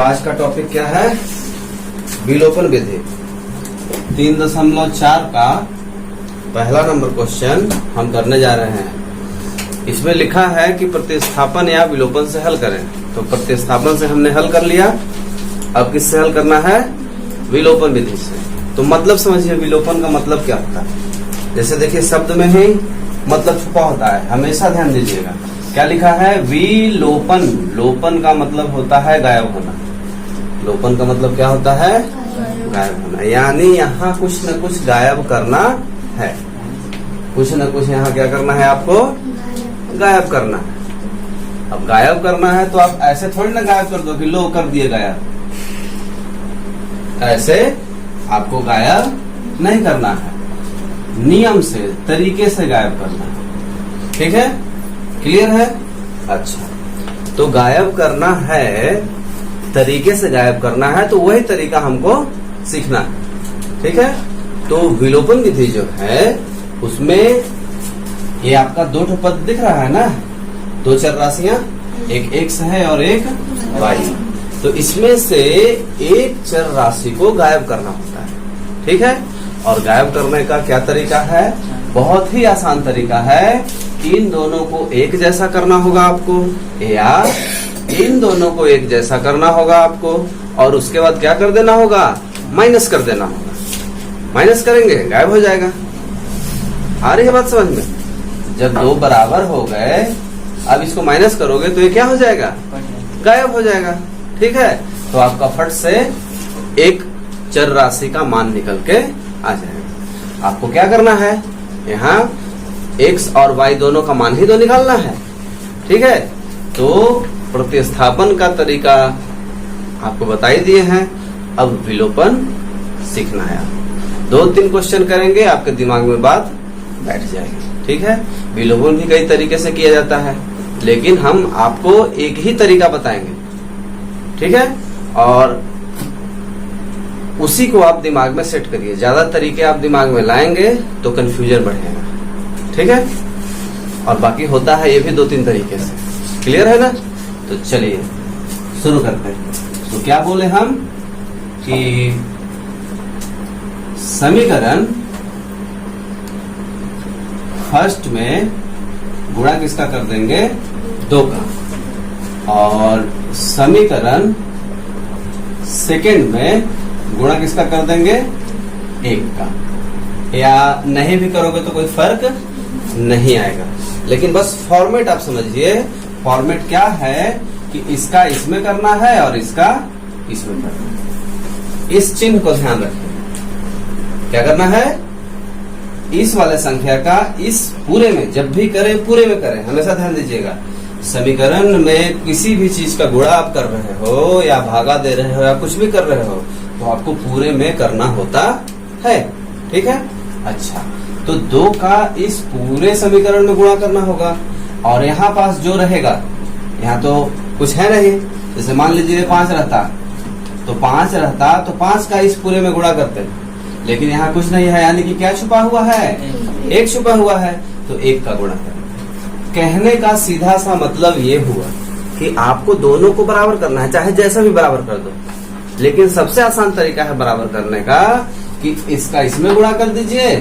आज का टॉपिक क्या है? विलोपन विधि 3.4 का पहला नंबर क्वेश्चन हम करने जा रहे हैं। इसमें लिखा है कि प्रतिस्थापन या विलोपन से हल करें। तो प्रतिस्थापन से हमने हल कर लिया, अब किससे हल करना है? विलोपन विधि से। तो मतलब समझिए विलोपन का मतलब क्या होता है। जैसे देखिए शब्द में ही मतलब छुपा होता है, हमेशा ध्यान दीजिएगा। क्या लिखा है? विलोपन। लोपन का मतलब होता है गायब होना। लोपन का मतलब क्या होता है? गायब होना। यानी यहाँ कुछ न कुछ गायब करना है, कुछ न कुछ यहाँ क्या करना है आपको? गायब करना है। अब गायब करना है तो आप ऐसे थोड़ी ना गायब कर दो कि लो कर दिए गायब। ऐसे आपको गायब नहीं करना है, नियम से, तरीके से गायब करना है। ठीक है? क्लियर है? अच्छा, तो गायब करना है, तरीके से गायब करना है, तो वही तरीका हमको सीखना है। ठीक है? तो विलोपन विधि जो है उसमें ये आपका दो ठो पद दिख रहा है ना, दो चर राशियां, एक x है और एक y। तो इसमें से एक चर राशि को गायब करना होता है। ठीक है? और गायब करने का क्या तरीका है? बहुत ही आसान तरीका है। इन दोनों को एक जैसा करना होगा आपको, या इन दोनों को एक जैसा करना होगा आपको, और उसके बाद क्या कर देना होगा? माइनस कर देना होगा। माइनस करेंगे गायब हो जाएगा। आ रही है बात समझ में? जब दो बराबर हो गए, अब इसको माइनस करोगे तो ये क्या हो जाएगा? गायब हो जाएगा। ठीक है? तो आपका फट से एक चर राशि का मान निकल के आ जाएगा। आपको क्या करना है? यहाँ x और y दोनों का मान ही तो निकालना है। ठीक है? तो प्रतिस्थापन का तरीका आपको बता ही दिए हैं। अब विलोपन सीखना है। 2-3 क्वेश्चन करेंगे, आपके दिमाग में बात बैठ जाएगी। ठीक है? विलोपन भी कई तरीके से किया जाता है, लेकिन हम आपको एक ही तरीका बताएंगे। ठीक है? और उसी को आप दिमाग में सेट करिए। ज्यादा तरीके आप दिमाग में लाएंगे तो कंफ्यूजन बढ़ेगा। ठीक है? और बाकी होता है ये भी 2-3 तरीके से। क्लियर है ना? तो चलिए शुरू करते हैं। तो क्या बोले हम कि समीकरण फर्स्ट में गुणा किसका कर देंगे? 2 का। और समीकरण सेकंड में गुणा किसका कर देंगे? 1 का। या नहीं भी करोगे तो कोई फर्क नहीं आएगा, लेकिन बस फॉर्मेट आप समझिए। फॉर्मेट क्या है कि इसका इसमें करना है और इसका इसमें करना है। इस चिन्ह को ध्यान रखिए। क्या करना है? इस वाले संख्या का इस पूरे में, जब भी करें पूरे में करें, हमेशा ध्यान दीजिएगा। समीकरण में किसी भी चीज का गुणा आप कर रहे हो या भागा दे रहे हो या कुछ भी कर रहे हो तो आपको पूरे में करना होता है। ठीक है? अच्छा, तो 2 का इस पूरे समीकरण में गुणा करना होगा, और यहाँ पास जो रहेगा, यहाँ तो कुछ है नहीं। जैसे मान लीजिए 5 रहता, तो 5 रहता तो 5 का इस पूरे में गुणा करते, लेकिन यहाँ कुछ नहीं है, यानी कि क्या छुपा हुआ है? 1 छुपा हुआ है, तो 1 का गुणा करें। कहने का सीधा सा मतलब ये हुआ कि आपको दोनों को बराबर करना है, चाहे जैसा भी बराबर कर दो, लेकिन सबसे आसान तरीका है बराबर करने का कि इसका इसमें गुणा कर दीजिए,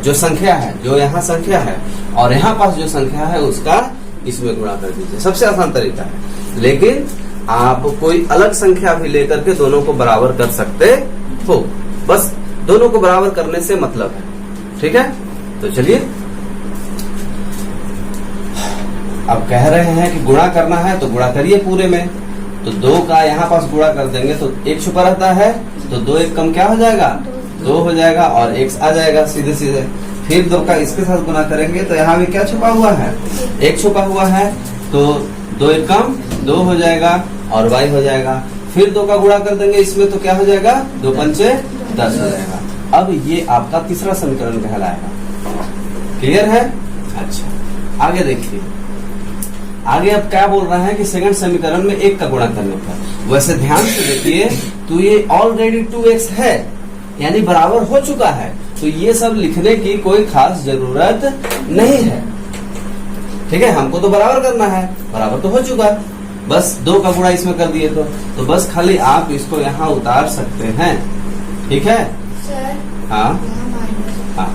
जो संख्या है, जो यहाँ संख्या है, और यहाँ पास जो संख्या है उसका इसमें गुणा कर दीजिए। सबसे आसान तरीका है, लेकिन आप कोई अलग संख्या भी लेकर के दोनों को बराबर कर सकते हो। बस दोनों को बराबर करने से मतलब है। ठीक है? तो चलिए, अब कह रहे हैं कि गुणा करना है तो गुणा करिए पूरे में। तो 2 का यहाँ पास गुणा कर देंगे तो 1 छुपा रहता है, तो 2 1 कम क्या हो जाएगा? 2 हो जाएगा, और x आ जाएगा सीधे सीधे। फिर 2 का इसके साथ गुणा करेंगे तो यहाँ भी क्या छुपा हुआ है? 1 छुपा हुआ है, तो 2 1 कम 2 हो जाएगा, और y हो जाएगा। फिर 2 का गुणा कर देंगे इसमें तो क्या हो जाएगा? 2 पंचे 10 हो जाएगा। अब ये आपका तीसरा समीकरण कहलाएगा। क्लियर है? अच्छा, आगे देखिए। आगे अब क्या बोल रहा है कि सेकंड समीकरण में 1 का गुणा करने पर। वैसे ध्यान से देखिए, तो ये ऑलरेडी 2x है, यानी बराबर हो चुका है, तो ये सब लिखने की कोई खास जरूरत नहीं है। ठीक है? हमको तो बराबर करना है, बराबर तो हो चुका। बस 2 का गुणा इसमें कर दिए तो बस खाली आप इसको यहाँ उतार सकते हैं। ठीक है सर हाँ हाँ,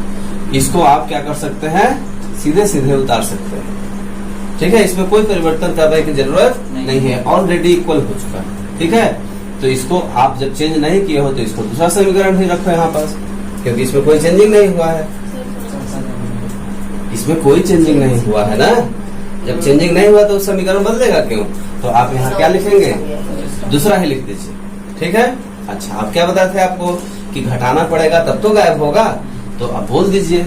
इसको आप क्या कर सकते हैं, सीधे सीधे उतार सकते हैं। ठीक है, इसमें कोई परिवर्तन करने की जरूरत नहीं है, ऑलरेडी इक्वल हो चुका है। ठीक है, तो इसको आप जब चेंज नहीं किए हो तो इसको दूसरा समीकरण ही रखो यहाँ पास, क्योंकि इसमें कोई चेंजिंग नहीं हुआ है। इसमें कोई चेंजिंग नहीं हुआ है ना, जब चेंजिंग नहीं हुआ तो समीकरण बदलेगा क्यों? तो आप यहाँ क्या लिखेंगे, दूसरा ही लिख दीजिए। ठीक है, अच्छा आप क्या बताए थे आपको कि घटाना पड़ेगा तब तो गायब होगा, तो आप बोल दीजिए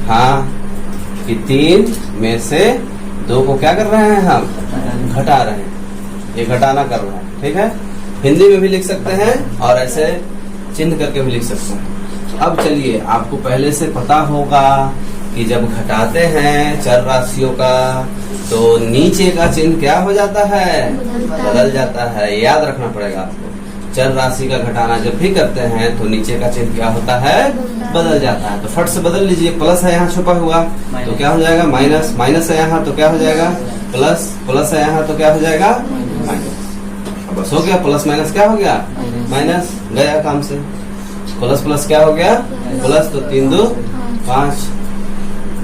हाँ कि 3 में से 2 को क्या कर रहे हैं हम, घटा रहे हैं, ये घटाना कर रहा है। ठीक है, हिंदी में भी लिख सकते हैं और ऐसे चिन्ह करके भी लिख सकते हैं। अब चलिए, आपको पहले से पता होगा कि जब घटाते हैं चर राशियों का तो नीचे का चिन्ह क्या हो जाता है, बदल जाता है। याद रखना पड़ेगा आपको, चर राशि का घटाना जब भी करते हैं तो नीचे का चिन्ह क्या होता है, बदल जाता है। तो फट से बदल लीजिए, प्लस है यहाँ छुपा हुआ तो क्या हो जाएगा माइनस, माइनस है यहाँ तो क्या हो जाएगा प्लस, प्लस है यहाँ तो क्या हो जाएगा माइनस। बस हो गया, प्लस माइनस क्या हो गया माइनस, गया काम से। प्लस प्लस क्या हो गया प्लस, तो 3 2 5।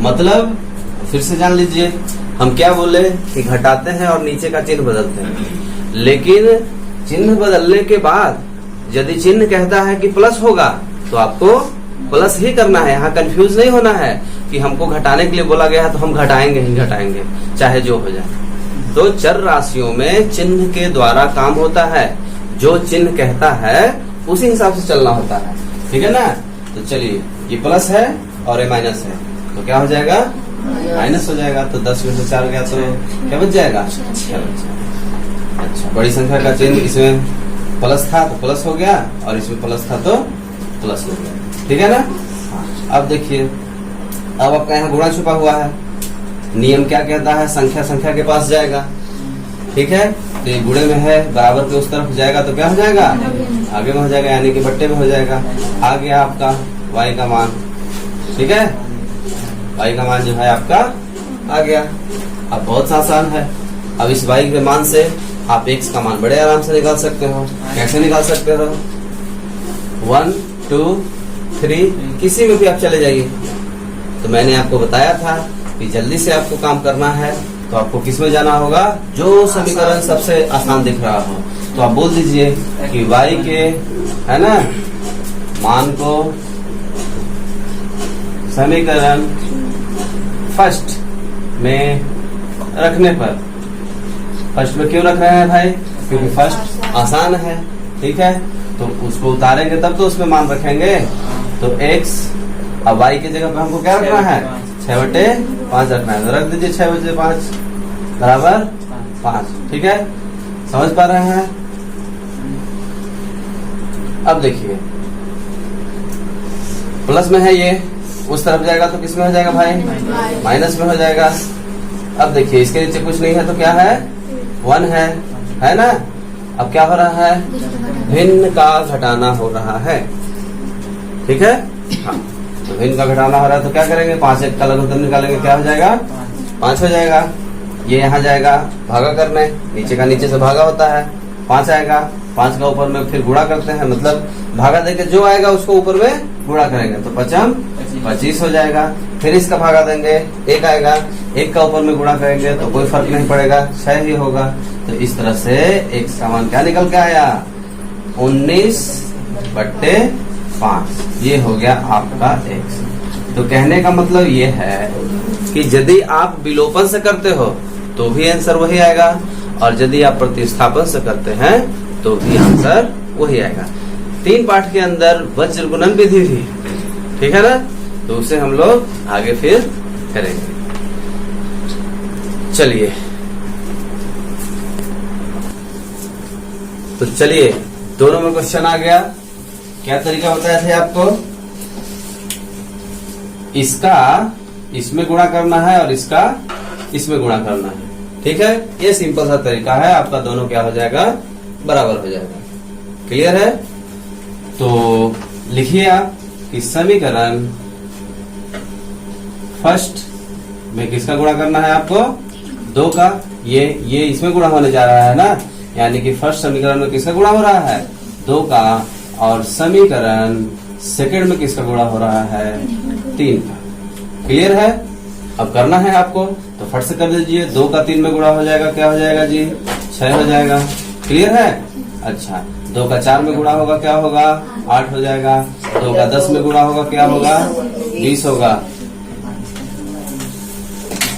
मतलब फिर से जान लीजिए, हम क्या बोले कि घटाते हैं और नीचे का चिन्ह बदलते हैं, लेकिन चिन्ह बदलने के बाद यदि चिन्ह कहता है कि प्लस होगा तो आपको प्लस ही करना है। यहाँ कंफ्यूज नहीं होना है कि हमको घटाने के लिए बोला गया है तो हम घटाएंगे ही घटाएंगे, चाहे जो हो जाए। तो चर राशियों में चिन्ह के द्वारा काम होता है, जो चिन्ह कहता है उसी हिसाब से चलना होता है। ठीक है ना, तो चलिए ये प्लस है और ये माइनस है तो क्या हो जाएगा माइनस हो जाएगा। तो 10 में से 4 गया तो क्या बच जाएगा 6 बच जाएगा। अच्छा, बड़ी संख्या का चिन्ह इसमें प्लस था तो प्लस हो गया और इसमें प्लस था तो प्लस हो गया। ठीक है ना, अब देखिए, अब आपका यहाँ गुणा छुपा हुआ है, नियम क्या कहता है, संख्या संख्या के पास जाएगा। ठीक है, तो ये गुणे में है, बराबर के उस तरफ जाएगा तो क्या हो जाएगा आगे में हो जाएगा, यानी कि बट्टे में हो जाएगा। आ गया आपका y का मान। ठीक है, y का मान जो है आपका आ गया। अब बहुत आसान है, अब इस y के मान से आप x का मान बड़े आराम से निकाल सकते हो। कैसे निकाल सकते हो, 1 2 3 किसी में भी आप चले जाइए। तो मैंने आपको बताया था कि जल्दी से आपको काम करना है तो आपको किस में जाना होगा, जो समीकरण सबसे आसान दिख रहा हो। तो आप बोल दीजिए कि y के है ना मान को समीकरण फर्स्ट में रखने पर, फर्स्ट में क्यों रख रहे हैं भाई, क्योंकि फर्स्ट आसान है। ठीक है, तो उसको उतारेंगे तब तो उसमें मान रखेंगे। तो x, अब y की जगह पे हमको क्या रखना है 6/5 रखना है, तो रख दीजिए 6/5 बराबर 5। ठीक है, समझ पा रहे हैं। अब देखिए, प्लस में है ये, उस तरफ जाएगा तो किस में हो जाएगा भाई माइनस में हो जाएगा। अब देखिए, इसके नीचे कुछ नहीं है तो क्या है 1 है ना। अब क्या हो रहा है, भिन्न का घटाना हो रहा है। ठीक है, हाँ, तो भिन्न का घटाना हो रहा है तो क्या करेंगे, 5 1 का लघुत्तम निकालेंगे, क्या हो जाएगा 5 हो जाएगा। ये यहाँ जाएगा भागा करने, नीचे का नीचे से भागा होता है, 5 आएगा। 5 का ऊपर में फिर गुणा करते हैं, मतलब भागा देके जो आएगा उसको ऊपर में गुणा करेंगे तो 5 25 हो जाएगा। फिर इसका भागा देंगे, 1 आएगा, 1 का ऊपर में गुणा करेंगे तो कोई फर्क नहीं पड़ेगा, 6 ही होगा। तो इस तरह से x का मान क्या निकल के आया 19/5। ये हो गया आपका x। तो कहने का मतलब ये है कि यदि आप विलोपन से करते हो तो भी आंसर वही आएगा, और यदि आप प्रतिस्थापन से करते हैं तो भी आंसर वही आएगा। 3 पाठ के अंदर वज्र गुणन विधि भी, ठीक है ना, तो उसे हम लोग आगे फिर करेंगे। चलिए, तो चलिए, दोनों में क्वेश्चन आ गया। क्या तरीका बताया थे आपको, इसका इसमें गुणा करना है और इसका इसमें गुणा करना है। ठीक है, ये सिंपल सा तरीका है आपका, दोनों क्या हो जाएगा बराबर हो जाएगा। क्लियर है, तो लिखिए आप कि समीकरण फर्स्ट में किसका गुणा करना है आपको 2 का, ये इसमें गुणा होने जा रहा है ना, यानी कि फर्स्ट समीकरण में किसका गुणा हो रहा है? 2 का, और समीकरण सेकंड में किसका गुणा हो रहा है? 3 का। क्लियर है? अब करना है आपको, तो फट से कर दीजिए। 2 का 3 में गुणा हो जाएगा, क्या हो जाएगा जी? 6 हो जाएगा। क्लियर है? अच्छा, 2 का 4 में गुणा होगा, क्या होगा? 8 हो जाएगा। 2 का 10 में गुणा होगा, क्या होगा? 20 होगा।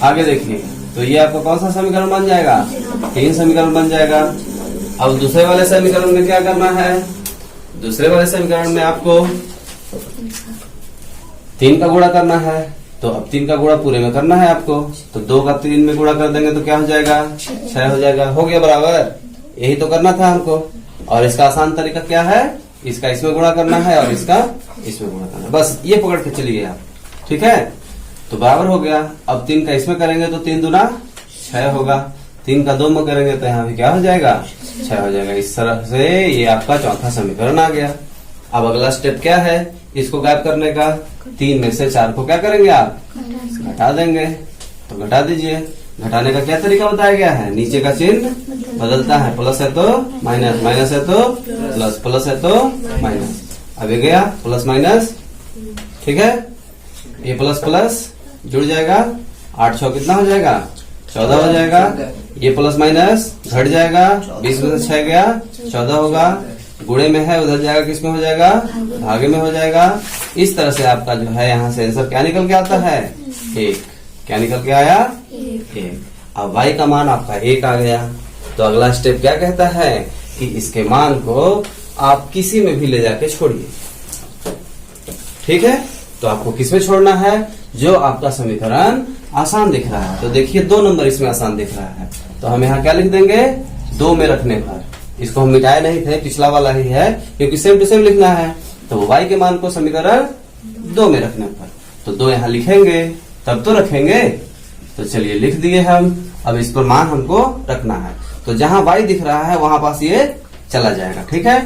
आगे देखिए, तो ये आपका कौन सा समीकरण बन जाएगा? 3 समीकरण बन जाएगा। अब दूसरे वाले समीकरण में क्या करना है? दूसरे वाले समीकरण में आपको 3 का गुणा करना है, तो अब 3 का गुणा पूरे में करना है आपको। तो 2 का 3 में गुणा कर देंगे तो क्या हो जाएगा? 6 हो जाएगा। हो गया बराबर? यही तो करना था हमको। और इसका आसान तरीका क्या है? इसका इसमें गुणा करना है और इसका इसमें गुणा करना है, बस ये पकड़ के चलिए आप। ठीक है, तो बराबर हो गया। अब 3 का इसमें करेंगे तो 3 दूना 6 होगा। 3 का 2 में करेंगे तो यहाँ भी क्या हो जाएगा? 6 हो जाएगा। इस तरह से ये आपका चौथा समीकरण आ गया। अब अगला स्टेप क्या है इसको गायब करने का? 3 में से 4 को क्या करेंगे आप? घटा देंगे। तो घटा दीजिए। घटाने का क्या तरीका बताया गया है? नीचे का चिन्ह बदलता है, प्लस है तो माइनस, माइनस है तो प्लस, प्लस है तो माइनस। अब ये गया प्लस माइनस। ठीक है, ये प्लस प्लस जुड़ जाएगा। 8 6 कितना हो जाएगा? 14 हो जाएगा। ये प्लस माइनस घट जाएगा, 20 में से 6 गया 14 होगा। गुणे में है, उधर जाएगा किस में हो जाएगा? भागे में हो जाएगा। इस तरह से आपका जो है यहाँ से आंसर क्या निकल के आता है? 1। क्या निकल के आया? 1। अब y का मान आपका 1 आ गया। तो अगला स्टेप क्या कहता है कि इसके मान को आप किसी में भी ले जाके छोड़िए। ठीक है, तो आपको किस में छोड़ना है? जो आपका समीकरण आसान दिख रहा है। तो देखिए 2 नंबर इसमें आसान दिख रहा है, तो हम यहाँ क्या लिख देंगे? 2 में रखने पर। इसको हम मिटाए नहीं थे, पिछला वाला ही है, क्योंकि सेम टू सेम लिखना है। तो y के मान को समीकरण 2 में रखने पर, तो 2 यहाँ लिखेंगे तब तो रखेंगे। तो चलिए लिख दिए हम। अब इस पर मान हमको रखना है, तो जहां y दिख रहा है वहां पास ये चला जाएगा। ठीक है,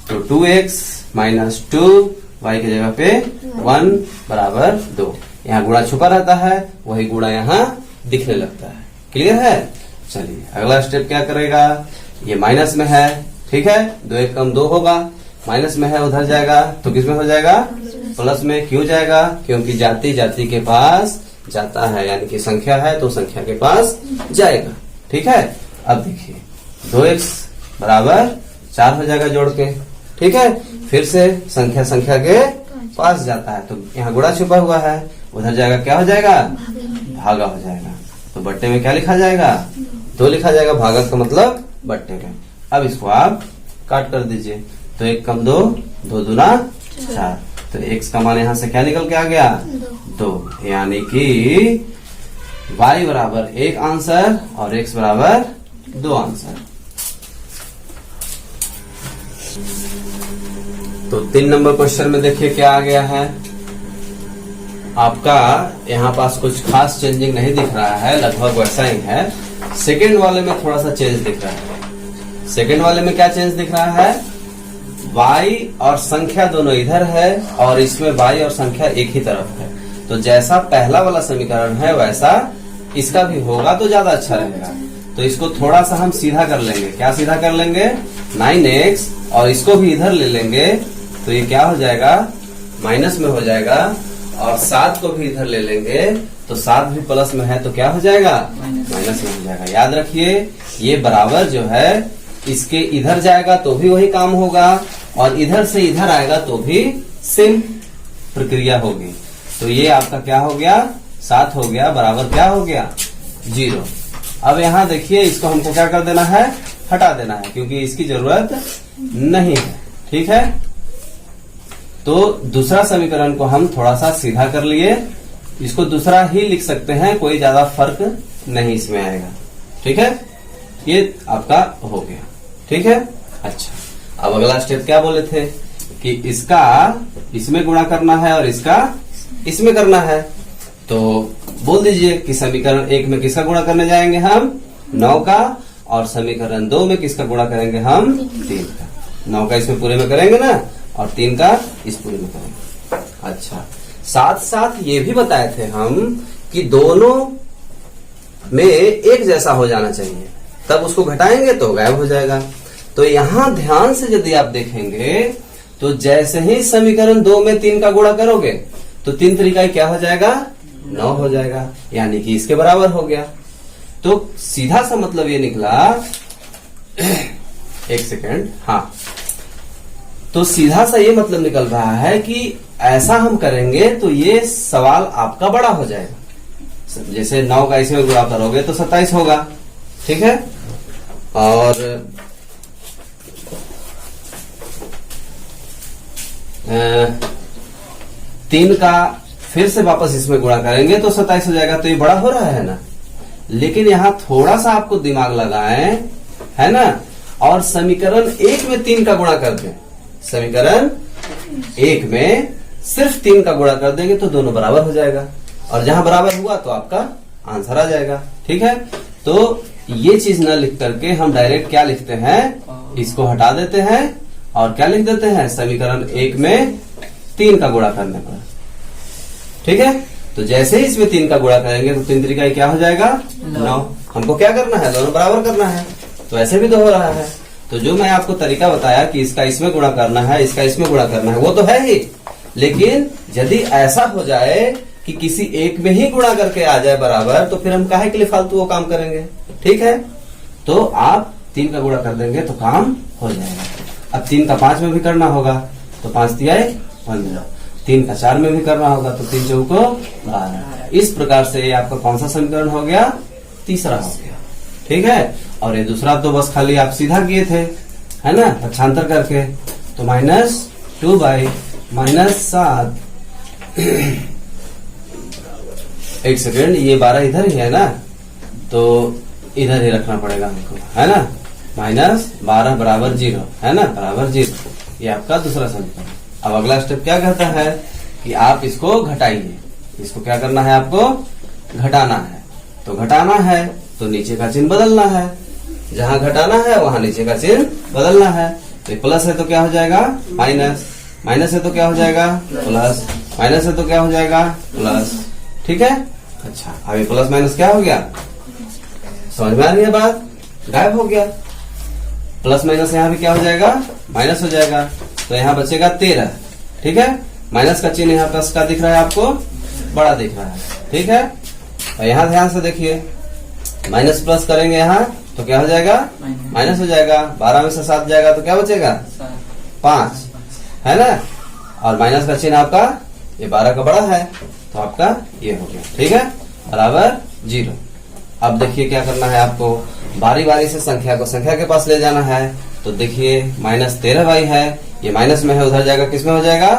तो 2x माइनस 2 y की जगह पे 1 बराबर 2। यहाँ गुणा छुपा रहता है, वही गुणा यहाँ दिखने लगता है। क्लियर है? चलिए अगला स्टेप क्या करेगा? ये माइनस में है, ठीक है, 2 1 कम 2 होगा। माइनस में है, उधर जाएगा तो किस में हो जाएगा? प्लस में। क्यों जाएगा? क्योंकि जाति जाति के पास जाता है, यानी कि संख्या है तो संख्या के पास जाएगा। ठीक है, अब देखिए 2x बराबर 4 हो जाएगा जोड़ के। ठीक है, फिर से संख्या संख्या के पास जाता है, तो यहाँ गुणा छुपा हुआ है, उधर जाएगा क्या हो जाएगा? भागा हो जाएगा। तो बट्टे में क्या लिखा जाएगा? 2 लिखा जाएगा। भागा का मतलब बट्टे में। अब इसको आप काट कर दीजिए, तो 1 कम 2, 2 दूना 4। तो x का मान यहाँ से क्या निकल के आ गया? 2। यानी कि y बराबर 1 आंसर और x बराबर 2 आंसर। तो 3 नंबर क्वेश्चन में देखिए क्या आ गया है आपका। यहाँ पास कुछ खास चेंजिंग नहीं दिख रहा है, लगभग वैसा ही है। सेकेंड वाले में थोड़ा सा चेंज दिख रहा है। सेकेंड वाले में क्या चेंज दिख रहा है? y और संख्या दोनों इधर है और इसमें y और संख्या एक ही तरफ है। तो जैसा पहला वाला समीकरण है वैसा इसका भी होगा तो ज्यादा अच्छा रहेगा। तो इसको थोड़ा सा हम सीधा कर लेंगे। क्या सीधा कर लेंगे? 9x, और इसको भी इधर ले लेंगे तो ये क्या हो जाएगा? माइनस में हो जाएगा। और 7 को भी इधर ले लेंगे तो 7 भी प्लस में है तो क्या हो जाएगा? माइनस में हो जाएगा। याद रखिए ये बराबर जो है इसके इधर जाएगा तो भी वही काम होगा और इधर से इधर आएगा तो भी सेम प्रक्रिया होगी। तो ये आपका क्या हो गया? 7 हो गया, बराबर क्या हो गया? 0। अब यहाँ देखिए इसको हमको क्या कर देना है? हटा देना है, क्योंकि इसकी जरूरत नहीं है। ठीक है, तो दूसरा समीकरण को हम थोड़ा सा सीधा कर लिए। इसको दूसरा ही लिख सकते हैं, कोई ज्यादा फर्क नहीं इसमें आएगा। ठीक है, ये आपका हो गया। ठीक है, अच्छा अब अगला स्टेप क्या बोले थे कि इसका इसमें गुणा करना है और इसका इसमें करना है। तो बोल दीजिए कि समीकरण 1 में किसका गुणा करने जाएंगे हम? 9 का, और समीकरण 2 में किसका गुणा करेंगे हम? 3 का। 9 का इसमें पूरे में करेंगे ना, और 3 का इस पूरे में करेंगे। अच्छा, साथ साथ ये भी बताए थे हम कि दोनों में एक जैसा हो जाना चाहिए, तब उसको घटाएंगे तो गायब हो जाएगा। तो यहां ध्यान से यदि आप देखेंगे तो जैसे ही समीकरण 2 में 3 का गुणा करोगे तो 3 3 क्या हो जाएगा, 9 हो जाएगा, यानी कि इसके बराबर हो गया। तो सीधा सा मतलब ये निकला एक सेकेंड, हाँ, तो सीधा सा ये मतलब निकल रहा है कि ऐसा हम करेंगे तो ये सवाल आपका बड़ा हो जाएगा। जैसे 9 का इसमें गुणा करोगे तो 27 होगा, ठीक है, और 3 का फिर से वापस इसमें गुणा करेंगे तो 27 हो जाएगा। तो ये बड़ा हो रहा है ना, लेकिन यहां थोड़ा सा आपको दिमाग लगाएं, है ना, और समीकरण 1 में 3 का गुणा कर दें। समीकरण 1 में सिर्फ 3 का गुणा कर देंगे तो दोनों बराबर हो जाएगा, और जहां बराबर हुआ तो आपका आंसर आ जाएगा, ठीक है। तो ये चीज न लिख करके हम डायरेक्ट क्या लिखते हैं, इसको हटा देते हैं और क्या लिख देते हैं, समीकरण 1 में 3 का गुणा करने पर, ठीक है। तो जैसे ही इसमें 3 का गुणा करेंगे तो 3 3 क्या हो जाएगा, 9। हमको क्या करना है, दोनों बराबर करना है, तो ऐसे भी तो हो रहा है। तो जो मैं आपको तरीका बताया कि इसका इसमें गुणा करना है, इसका इसमें गुणा करना है, वो तो है ही, लेकिन यदि ऐसा हो जाए कि किसी एक में ही गुणा करके आ जाए बराबर, तो फिर हम काहे के लिए फालतू वो काम करेंगे, ठीक है। तो आप 3 का गुणा कर देंगे तो काम हो जाएगा। अब 3 का 5 में भी करना होगा तो 5 तिहाई 15, 3 का 4 में भी करना होगा तो 3 चौको 12। इस प्रकार से ये आपका कौन सा समीकरण हो गया, तीसरा हो गया, ठीक है। और ये दूसरा तो बस खाली आप सीधा किए थे, है ना, पक्षांतर करके, तो -2 -7 एक सेकेंड, ये 12 इधर ही है ना, तो इधर ही रखना पड़ेगा हमको, है ना, -12 बराबर 0, है ना, बराबर 0। ये आपका दूसरा समीकरण। अब अगला स्टेप क्या कहता है कि आप इसको घटाइए। इसको क्या करना है, आपको घटाना है। तो घटाना है तो नीचे का चिन्ह बदलना है, जहां घटाना है वहां नीचे का चिन्ह बदलना है। तो प्लस है तो क्या हो जाएगा, माइनस, माइनस है तो क्या हो जाएगा, प्लस, माइनस है तो क्या हो जाएगा, प्लस, ठीक है। अच्छा, अभी प्लस माइनस क्या हो गया, समझ में आ रही है बात, गायब हो गया। प्लस माइनस यहाँ भी क्या हो जाएगा, माइनस हो जाएगा। तो यहाँ बचेगा 13, ठीक है। माइनस का चिन्ह यहाँ प्लस का दिख रहा है आपको, बड़ा दिख रहा है, ठीक है। और यहाँ ध्यान से देखिए, माइनस प्लस करेंगे यहाँ तो क्या हो जाएगा, माइनस हो जाएगा। 12 में से 7 जाएगा तो क्या बचेगा, 5, है ना। और माइनस का चिन्ह आपका ये 12 का बड़ा है तो आपका ये हो गया, ठीक है, बराबर 0। अब देखिए क्या करना है आपको, बारी बारी से संख्या को संख्या के पास ले जाना है। तो देखिए -13y है, ये माइनस में है, उधर जाएगा किस में हो जाएगा,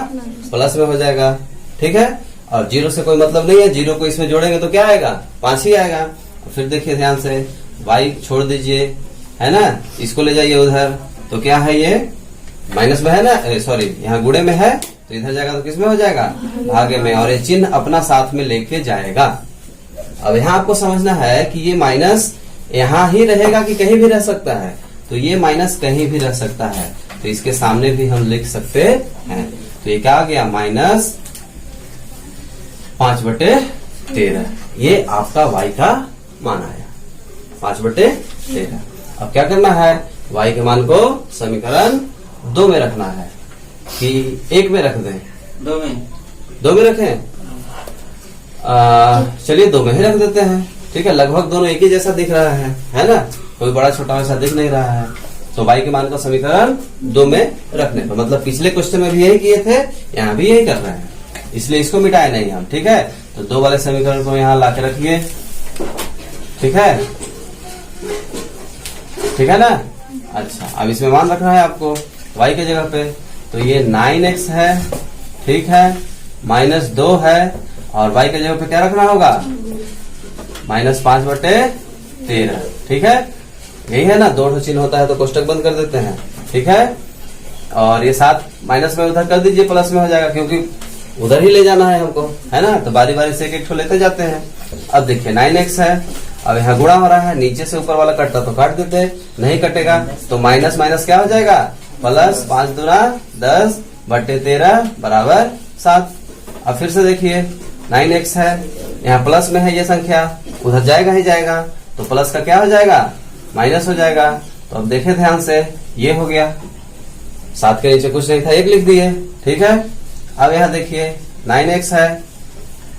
प्लस में हो जाएगा, ठीक है। और 0 से कोई मतलब नहीं है, 0 को इसमें जोड़ेंगे तो क्या आएगा, 5 ही आएगा। फिर देखिए ध्यान से, y छोड़ दीजिए, है ना, इसको ले जाइए उधर, तो क्या है ये माइनस में है ना, सॉरी यहाँ गुणे में है, तो इधर जाएगा तो किस में हो जाएगा, भागे में, और ये चिन्ह अपना साथ में लेके जाएगा। अब यहाँ आपको समझना है कि ये माइनस यहाँ ही रहेगा कि कहीं भी रह सकता है, तो ये माइनस कहीं भी रह सकता है, तो इसके सामने भी हम लिख सकते हैं। तो ये क्या आ गया, -5/13, ये आपका y का मान आया, 5/13। अब क्या करना है, y के मान को समीकरण 2 में रखना है कि 1 में रख दें, 2 में रखें, चलिए 2 में ही रख देते हैं, ठीक है। लगभग दोनों एक ही जैसा दिख रहा है ना, कोई बड़ा छोटा वैसा दिख नहीं रहा है। तो y के मान को समीकरण 2 में रखने पर, मतलब पिछले क्वेश्चन में भी यही किए थे, यहाँ भी यही कर रहे हैं, इसलिए इसको मिटाए नहीं हम, ठीक है। तो 2 वाले समीकरण को यहाँ ला के रखिए, ठीक है, ठीक है ना। अच्छा, अब इसमें मान रखना है आपको y के जगह पे, तो ये 9x है, ठीक है, -2 है, और y के जगह पे क्या रखना होगा, -5/13, ठीक है। यही है ना, 2 चिन्ह होता है तो कोष्टक बंद कर देते हैं, ठीक है। और ये 7 माइनस में उधर कर दीजिए, प्लस में हो जाएगा, क्योंकि उधर ही ले जाना है हमको, है ना, तो बारी बारी से एक ठो लेते जाते हैं। अब देखिए 9x है, अब यहाँ गुणा हो रहा है, नीचे से ऊपर वाला कटता तो काट देते, नहीं कटेगा तो माइनस माइनस क्या हो जाएगा, प्लस, 5 दूना 10/13 बराबर 7। अब फिर से देखिए 9x है, यहाँ प्लस में है ये संख्या, उधर जाएगा ही जाएगा, तो प्लस का क्या हो जाएगा, माइनस हो जाएगा। तो अब देखे ध्यान से, ये हो गया, 7 के नीचे कुछ नहीं था, 1 लिख दिए, ठीक है। अब यहाँ देखिए 9x है,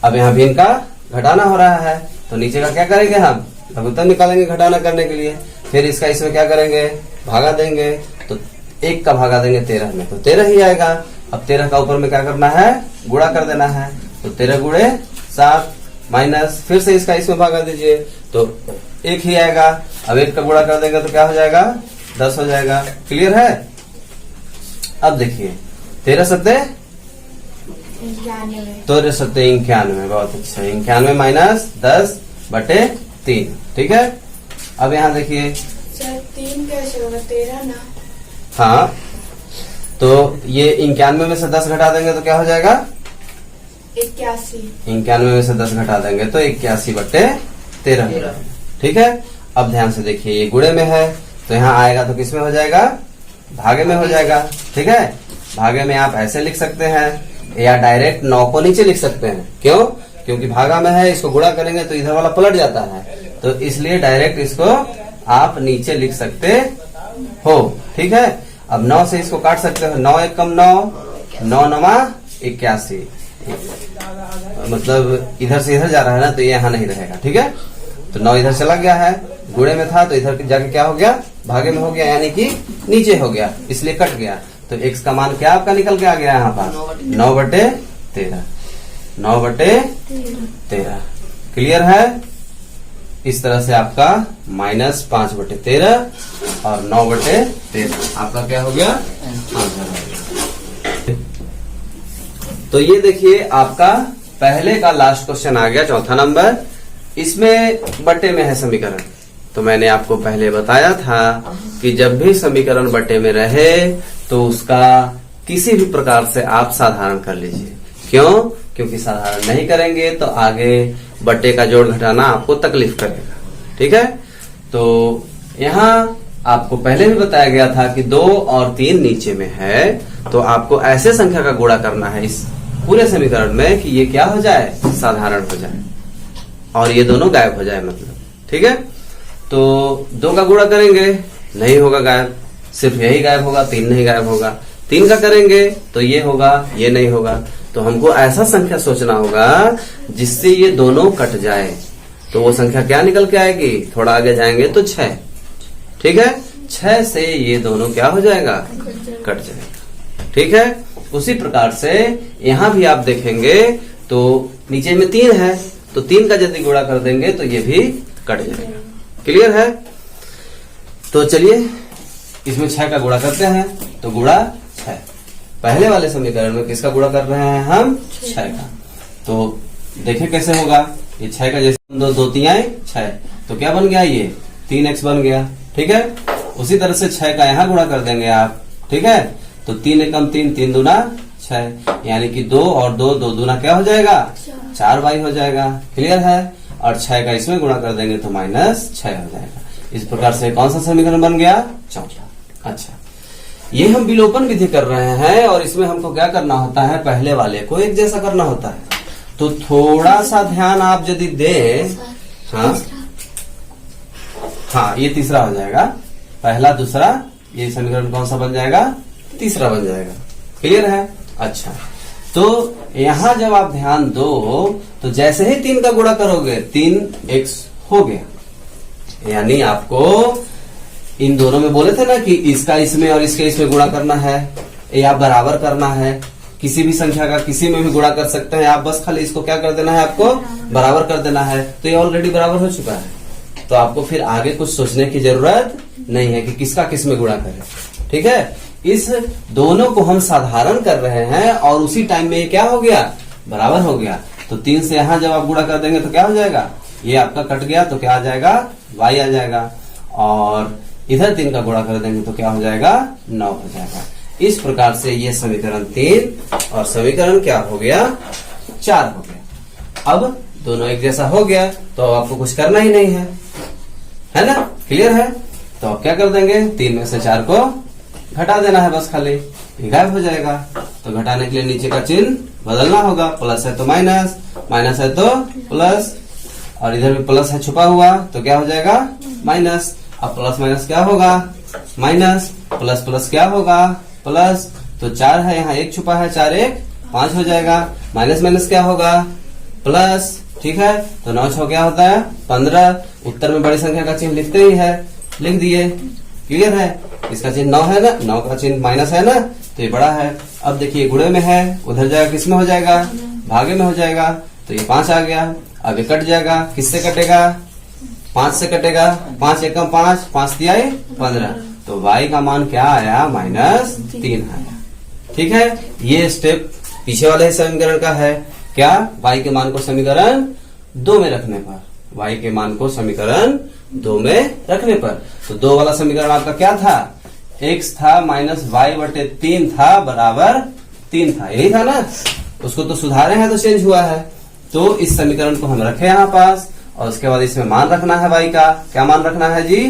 अब यहाँ भी इनका घटाना हो रहा है, तो नीचे का क्या करेंगे, हम लघुत्तम निकालेंगे घटाना करने के लिए। फिर इसका इसमें क्या करेंगे, भागा देंगे, तो 1 का भागा देंगे 13 में, तो 13 ही आएगा। अब 13 का ऊपर में क्या करना है, गुणा कर देना है, तो 13 गुणे 7 माइनस, फिर से इसका इसमें भागा दीजिए, तो 1 ही आएगा। अब 1 का गुणा कर देंगे तो क्या हो जाएगा, 10 हो जाएगा। क्लियर है। अब देखिए 13 सत्ते 91, बहुत अच्छा, 91 माइनस 10/3, ठीक है। अब यहाँ देखिए 3 कैसे होगा, 13 ना। हाँ, तो ये 91 में से 10 घटा देंगे तो क्या हो जाएगा, 81। 91 में से 10 घटा देंगे तो 81/13, ठीक है। अब ध्यान से देखिए, ये गुणे में है तो यहाँ आएगा तो किस में हो जाएगा, भागे में हो जाएगा, ठीक है। भागे में आप ऐसे लिख सकते हैं या डायरेक्ट 9 को नीचे लिख सकते हैं। क्यों, क्योंकि भागा में है, इसको गुणा करेंगे तो इधर वाला पलट जाता है, तो इसलिए डायरेक्ट इसको आप नीचे लिख सकते हो, ठीक है। अब 9 से इसको काट सकते हो, 9 1 कम 9, 9 9 81, मतलब इधर से इधर जा रहा है ना, तो ये यहाँ नहीं रहेगा, ठीक है। तो 9 इधर चला गया है, गुणे में था तो इधर जाके क्या हो गया, भागे में हो गया, यानी कि नीचे हो गया, इसलिए कट गया। तो x का मान क्या आपका निकल के आ गया यहाँ पर, 9/13, 9/13। क्लियर है। इस तरह से आपका -5/13 और 9/13 आपका क्या हो गया, आंसर हो गया। तो ये देखिए आपका पहले का लास्ट क्वेश्चन आ गया, चौथा नंबर। इसमें बट्टे में है समीकरण, तो मैंने आपको पहले बताया था कि जब भी समीकरण बट्टे में रहे तो उसका किसी भी प्रकार से आप साधारण कर लीजिए। क्यों, क्योंकि साधारण नहीं करेंगे तो आगे बट्टे का जोड़ घटाना आपको तकलीफ करेगा, ठीक है। तो यहाँ आपको पहले भी बताया गया था कि 2 और 3 नीचे में है, तो आपको ऐसे संख्या का गुणा करना है इस पूरे समीकरण में कि ये क्या हो जाए, साधारण हो जाए और ये दोनों गायब हो जाए, मतलब, ठीक है। तो 2 का गुणा करेंगे, नहीं होगा गायब, सिर्फ यही गायब होगा, 3 नहीं गायब होगा। 3 का करेंगे तो ये होगा, ये नहीं होगा। तो हमको ऐसा संख्या सोचना होगा जिससे ये दोनों कट जाए, तो वो संख्या क्या निकल के आएगी, थोड़ा आगे जाएंगे तो 6, ठीक है। 6 से ये दोनों क्या हो जाएगा, कट जाएगा, ठीक है। उसी प्रकार से यहाँ भी आप देखेंगे तो नीचे में 3 है, तो 3 का यदि गुणा कर देंगे तो ये भी कट जाएगा। क्लियर है। तो चलिए इसमें 6 का गुणा करते हैं, तो गुणा 6, पहले वाले समीकरण में किसका गुणा कर रहे हैं हम, 6 का। तो देखें कैसे होगा, ये 6 का जैसे 2 2 3 6, तो क्या बन गया, ये 3x बन गया, ठीक है। उसी तरह से 6 का यहाँ गुणा कर देंगे आप, ठीक है। तो 3 एकम 3, 3 दूना 6, यानी कि 2 और 2, 2 दूना क्या हो जाएगा, 4y हो जाएगा। क्लियर है। और 6 का इसमें गुणा कर देंगे तो -6 हो जाएगा। इस प्रकार से कौन सा समीकरण बन गया, चौथा। अच्छा, ये हम विलोपन विधि कर रहे हैं और इसमें हमको क्या करना होता है, पहले वाले को एक जैसा करना होता है। तो थोड़ा सा ध्यान आप यदि दें, हाँ ये तीसरा हो जाएगा, पहला दूसरा, ये समीकरण कौन सा बन जाएगा, तीसरा बन जाएगा। क्लियर है। अच्छा, तो यहाँ जब आप ध्यान दो तो जैसे ही 3 का गुणा करोगे 3x हो गया, यानी आपको इन दोनों में बोले थे ना कि इसका इसमें और इसके इसमें गुणा करना है या बराबर करना है। किसी भी संख्या का किसी में भी गुणा कर सकते हैं आप, बस खाली इसको क्या कर देना है, आपको बराबर कर देना है। तो ये ऑलरेडी बराबर हो चुका है, तो आपको फिर आगे कुछ सोचने की जरूरत नहीं है कि किसका किस में गुणा करें, ठीक है। इस दोनों को हम साधारण कर रहे हैं और उसी टाइम में ये क्या हो गया, बराबर हो गया। तो 3 से यहाँ जब आप गुणा कर देंगे तो क्या हो जाएगा, ये आपका कट गया तो क्या आ जाएगा, y आ जाएगा। और इधर 3 का गुणा कर देंगे तो क्या हो जाएगा, 9 हो जाएगा। इस प्रकार से ये समीकरण 3 और समीकरण क्या हो गया, 4 हो गया। अब दोनों एक जैसा हो गया तो अब आपको कुछ करना ही नहीं है ना। क्लियर है। तो अब क्या कर देंगे, 3 में से 4 को घटा देना है, बस खाली ये गायब हो जाएगा। तो घटाने के लिए नीचे का चिन्ह बदलना होगा, प्लस है तो माइनस माइनस है तो प्लस, और इधर भी प्लस है छुपा हुआ, तो क्या हो जाएगा माइनस। अब प्लस माइनस क्या होगा माइनस, प्लस प्लस क्या होगा प्लस। तो 4 है, यहाँ 1 छुपा है, 4 1 5 हो जाएगा। माइनस माइनस क्या होगा प्लस, ठीक है। तो 9 6 क्या होता है 15। उत्तर में बड़ी संख्या का चिन्ह लिखते ही है, लिख दिए, क्लियर है। इसका चिन्ह 9 है ना, 9 का चिन्ह माइनस है ना, तो ये बड़ा है। अब देखिए गुणे में है, उधर जाएगा किस में हो जाएगा भागे में हो जाएगा, तो ये 5 आ गया। अब ये कट जाएगा, किससे कटेगा 5 से कटेगा, 5 एकम 5, 5 दिया 15, तो y का मान क्या आया -3 आया। ठीक है, ये स्टेप पीछे वाले समीकरण का है। क्या, y के मान को समीकरण 2 में रखने पर, y के मान को समीकरण 2 में रखने पर। तो 2 वाला समीकरण आपका क्या था, x था -y/3 था बराबर 3 था, यही था ना। उसको तो सुधारे हैं तो चेंज हुआ है। तो इस समीकरण को हम रखे यहाँ पास, और उसके बाद इसमें मान रखना है y का। क्या मान रखना है जी,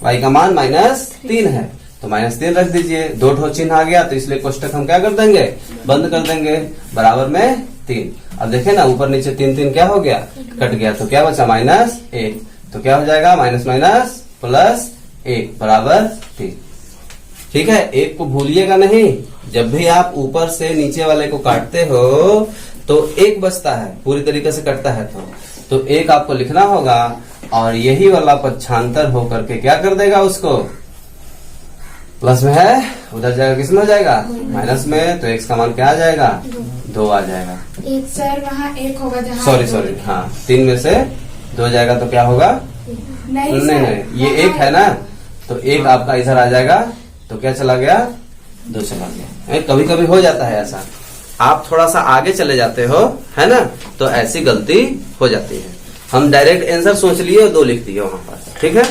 y का मान -3 है, तो -3 रख दीजिए। 2 ठो चिन्ह आ गया, तो इसलिए कोष्टक हम क्या कर देंगे बंद कर देंगे, बराबर में 3। अब देखे ना ऊपर नीचे 3 3 क्या हो गया कट गया, तो क्या बचा -1। तो क्या हो जाएगा माइनस माइनस प्लस 1 बराबर 3। ठीक है, 1 को भूलिएगा नहीं। जब भी आप ऊपर से नीचे वाले को काटते हो तो 1 बचता है, पूरी तरीके से कटता है तो 1 आपको लिखना होगा, और यही वाला पक्षांतर होकर के क्या कर देगा उसको, प्लस में है उधर जाएगा किस में हो जाएगा माइनस में, तो x का मान क्या आ जाएगा 2 आ जाएगा। एक सर वहाँ 1 होगा जहाँ सॉरी हाँ 3 में से 2 जाएगा तो क्या होगा, नहीं ये 1 है ना, तो 1 आपका इधर आ जाएगा, तो क्या चला गया 2 चला गया। कभी कभी हो जाता है ऐसा, आप थोड़ा सा आगे चले जाते हो है ना, तो ऐसी गलती हो जाती है। हम डायरेक्ट आंसर सोच लिए और 2 लिख दिए वहां पर, ठीक है।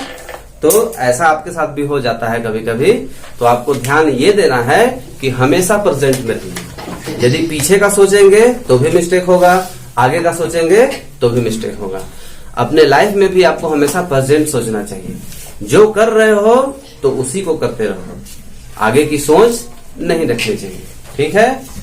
तो ऐसा आपके साथ भी हो जाता है कभी कभी। तो आपको ध्यान ये देना है कि हमेशा प्रेजेंट में रहिए। यदि पीछे का सोचेंगे तो भी मिस्टेक होगा, आगे का सोचेंगे तो भी मिस्टेक होगा। अपने लाइफ में भी आपको हमेशा प्रेजेंट सोचना चाहिए। जो कर रहे हो तो उसी को करते रहो, आगे की सोच नहीं रखनी चाहिए। ठीक है।